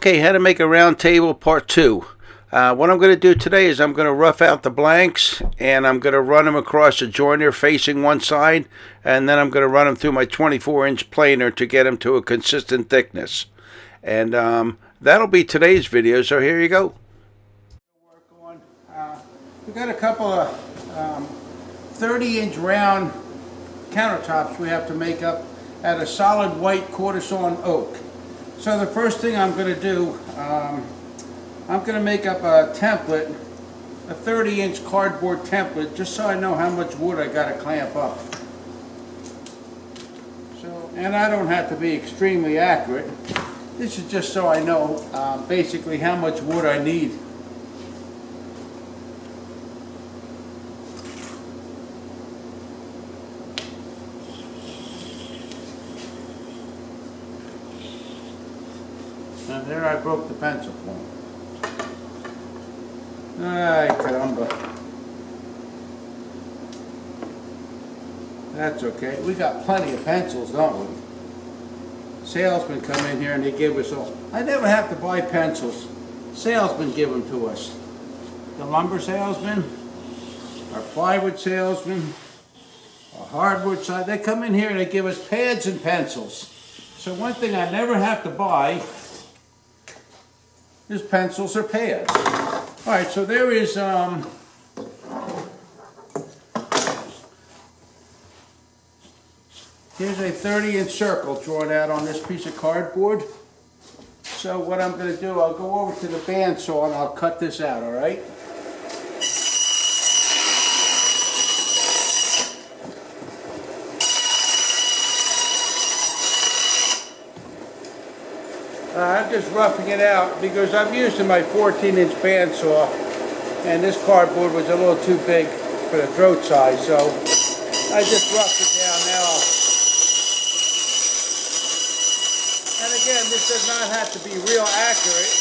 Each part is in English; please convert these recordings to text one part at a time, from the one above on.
Okay, how to make a round table part 2. What I'm going to do today is I'm going to rough out the blanks and I'm going to run them across a joiner facing one side, and then I'm going to run them through my 24-inch planer to get them to a consistent thickness. And that'll be today's video, so here you go. We've got a couple of 30-inch round countertops we have to make up out of solid white quarter-sawn oak. So the first thing I'm going to do, I'm going to make up a template, a 30-inch cardboard template, just so I know how much wood I got to clamp up. So, and I don't have to be extremely accurate. This is just so I know basically how much wood I need. And there I broke the pencil point. Ay, caramba. That's okay. We got plenty of pencils, don't we? Salesmen come in here and they give us all. I never have to buy pencils. Salesmen give them to us. The lumber salesman, our plywood salesman, our hardwood side, they come in here and they give us pads and pencils. So one thing I never have to buy is pencils or pads. Alright, so there is here's a 30-inch circle drawn out on this piece of cardboard. So what I'm going to do, I'll go over to the bandsaw and I'll cut this out, alright? I'm just roughing it out because I'm using my 14-inch bandsaw and this cardboard was a little too big for the throat size, so I just roughed it down now. And again, this does not have to be real accurate.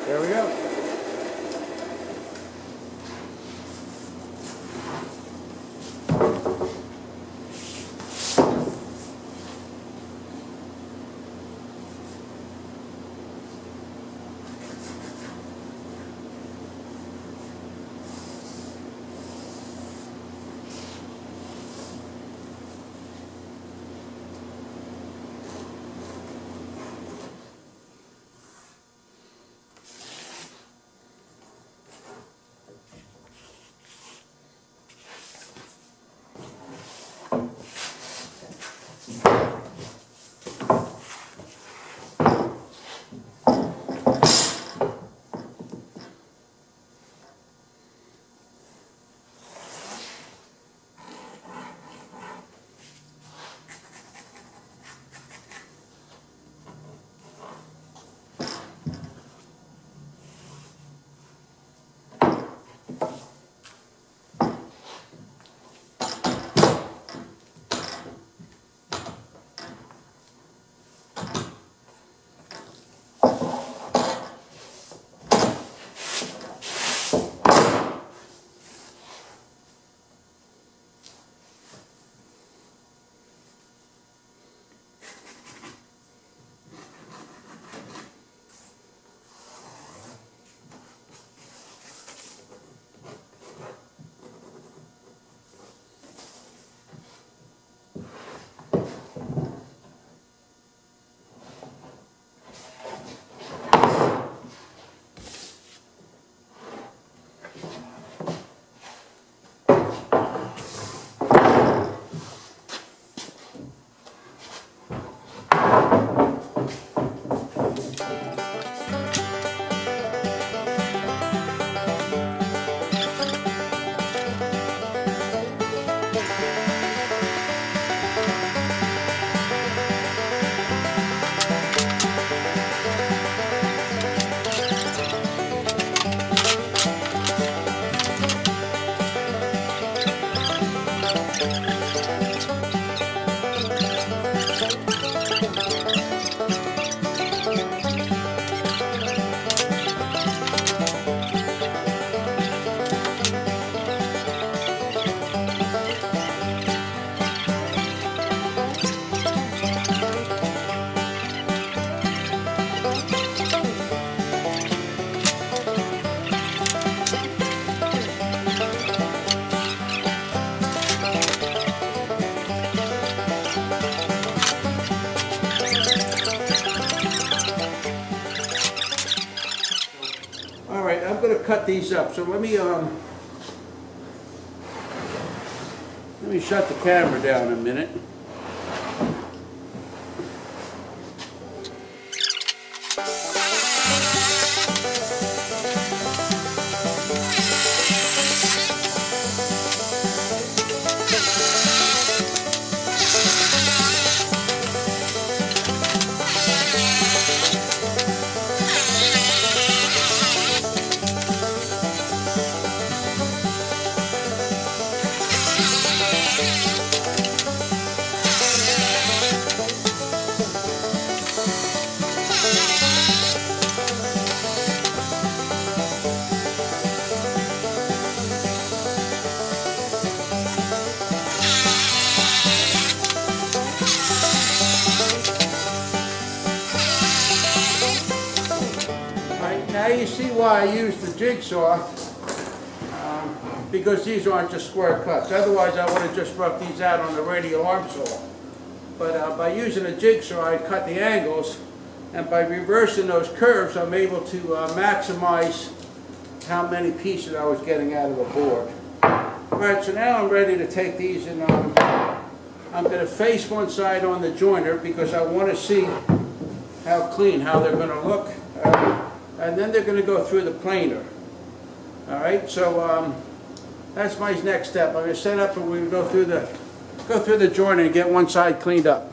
There we go. gonna cut these up, so let me shut the camera down a minute. Now you see why I use the jigsaw, because these aren't just square cuts. Otherwise I would have just roughed these out on the radial arm saw. But by using a jigsaw I cut the angles, and by reversing those curves I'm able to maximize how many pieces I was getting out of a board. Alright, so now I'm ready to take these and I'm going to face one side on the joiner because I want to see how clean, how they're going to look. And then they're going to go through the planer. Alright, so that's my next step. I'm going to set up and we're going to go through the joiner and get one side cleaned up.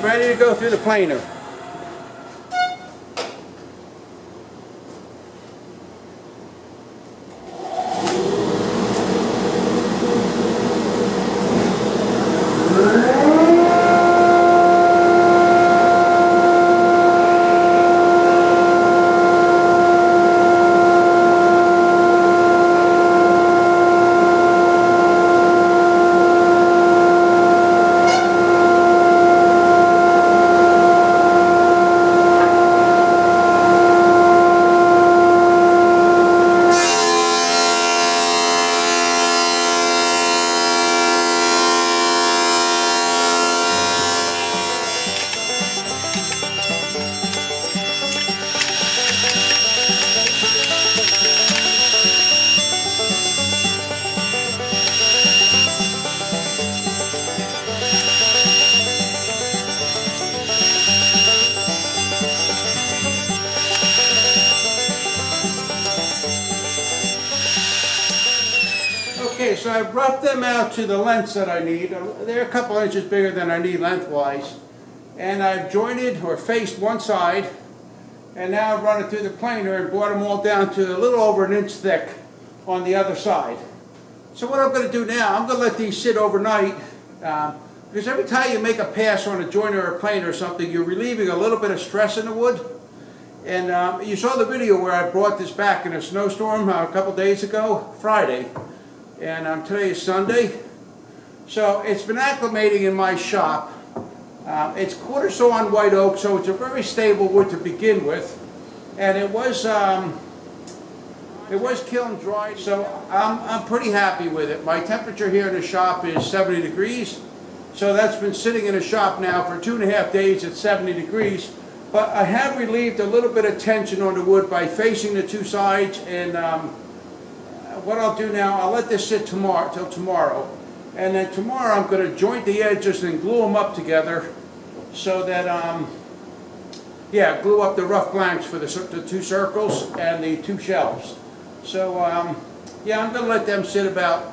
Ready to go through the planer. Okay, so I've roughed them out to the lengths that I need. They're a couple inches bigger than I need lengthwise. And I've jointed or faced one side, and now I've run it through the planer and brought them all down to a little over 1 inch thick on the other side. So what I'm going to do now, I'm going to let these sit overnight, because every time you make a pass on a joiner or a planer or something, you're relieving a little bit of stress in the wood. And you saw the video where I brought this back in a snowstorm a couple days ago, Friday. And today is Sunday. So it's been acclimating in my shop. It's quarter sawn white oak, so it's a very stable wood to begin with. And it was kiln dried, so I'm pretty happy with it. My temperature here in the shop is 70 degrees. So that's been sitting in the shop now for 2.5 days at 70 degrees. But I have relieved a little bit of tension on the wood by facing the two sides. And what I'll do now, I'll let this sit till tomorrow. And then tomorrow I'm going to joint the edges and glue them up together so that, glue up the rough blanks for the two circles and the two shelves. So, I'm going to let them sit about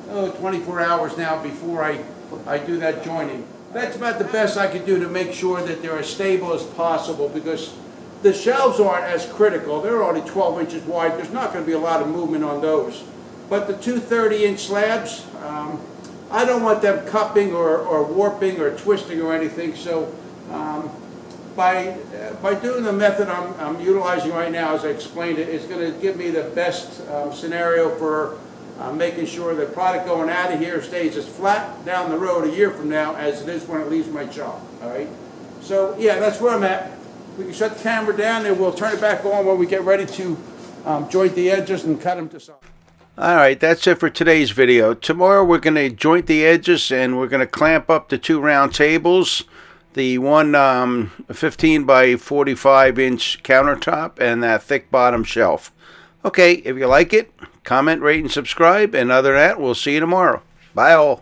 24 hours now before I do that joining. That's about the best I can do to make sure that they're as stable as possible, because the shelves aren't as critical. They're only 12 inches wide. There's not going to be a lot of movement on those. But the two 30-inch slabs, I don't want them cupping or warping or twisting or anything. So by doing the method I'm utilizing right now, as I explained it, it's going to give me the best scenario for making sure the product going out of here stays as flat down the road a year from now as it is when it leaves my shop. All right. So yeah, that's where I'm at. We can shut the camera down and we'll turn it back on when we get ready to joint the edges and cut them to size. Alright, that's it for today's video. Tomorrow we're going to joint the edges and we're going to clamp up the two round tables. The one 15 by 45 inch countertop and that thick bottom shelf. Okay, if you like it, comment, rate, and subscribe. And other than that, we'll see you tomorrow. Bye all.